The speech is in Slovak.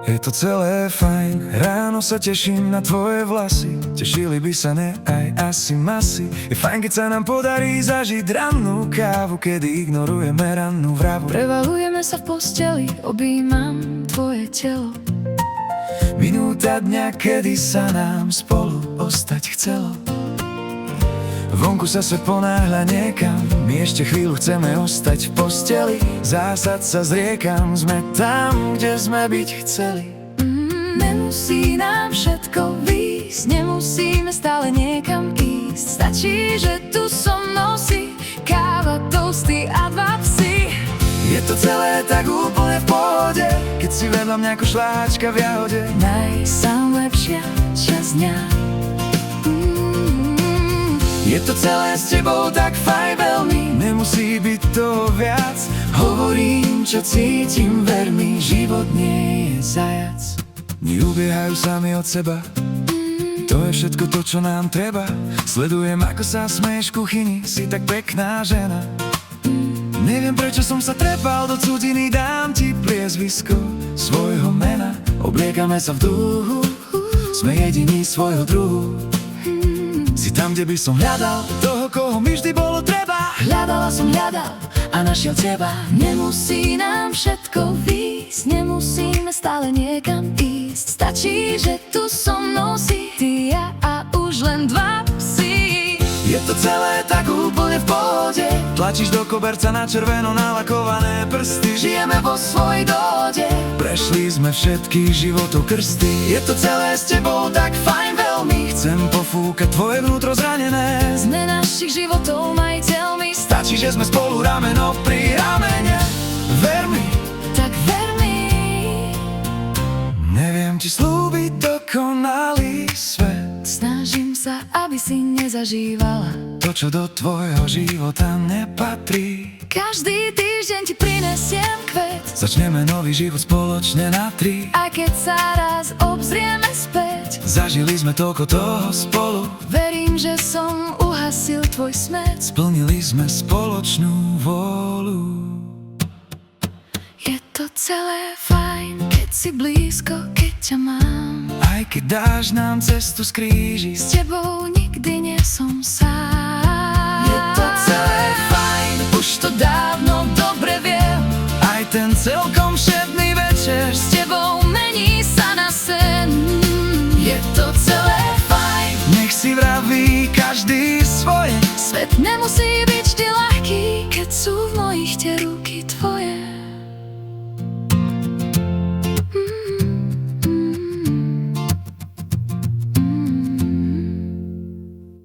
Je to celé fajn, ráno sa teším na tvoje vlasy. Tešili by sa ne aj asi masy. Je fajn, keď sa nám podarí zažiť rannú kávu, kedy ignorujeme rannú vravu. Prevalujeme sa v posteli, objímam tvoje telo. Minúta dňa, kedy sa nám spolu ostať chcelo. Vonku sa ponáhľa niekam, my ešte chvíľu chceme ostať v posteli. Zásad sa zriekam, sme tam, kde sme byť chceli. Nemusí nám všetko výjsť, nemusíme stále niekam ísť. Stačí, že tu so mnou si, káva, toasty a dva psy. Je to celé tak úplne v pohode, keď si vedľa mňa ako šláčka v jahode. Najlepšia časť dňa. Je to celé s tebou tak fajn veľmi, nemusí byť to viac. Hovorím, čo cítim, ver mi, život nie je zajac. Dni ubiehajú sami od seba, to je všetko to, čo nám treba. Sledujem, ako sa smeješ v kuchyni, si tak pekná žena. Neviem, prečo som sa trepal do cudziny, dám ti priezvisko svojho mena. Obliekame sa v duhu, sme jediní svojho druhu. Si tam, kde by som hľadal toho, koho mi vždy bolo treba. Hľadala som, hľadal a našiel teba. Nemusí nám všetko výjsť, nemusíme stále niekam ísť. Stačí, že tu so mnou si, ty, ja a už len dva psi. Je to celé tak úplne v pohode, tlačíš do koberca na červeno nalakované prsty. Žijeme vo svojej dohode, prešli sme všetkých životov krsty. Je to celé s tebou tak fajn veľmi, chcem pofúkať tvoje vnútro zranené. sme našich životov majiteľmi. Stačí, že sme spolu rameno pri ramene. Ver mi, Tak ver mi. neviem ti slúbiť dokonalý svet. Snažím sa, aby si nezažívala To, čo do tvojho života nepatrí. každý týždeň ti prinesiem kvet. Začneme nový život spoločne na tri. A keď sa raz obzrieme späť, Zažili sme toľko toho spolu, verím, že som uhasil tvoj smet. splnili sme spoločnú vôľu. Je to celé fajn, keď si blízko, keď ťa mám. Aj keď dáš nám cestu skríži, S tebou nikdy nie som sám. Je to celé fajn, už to dávno dobre viem. aj ten celkom všedný večer. S tebou mení sa na sen. Je to celé fajn, Nech si vraví každý svoje, svet nemusí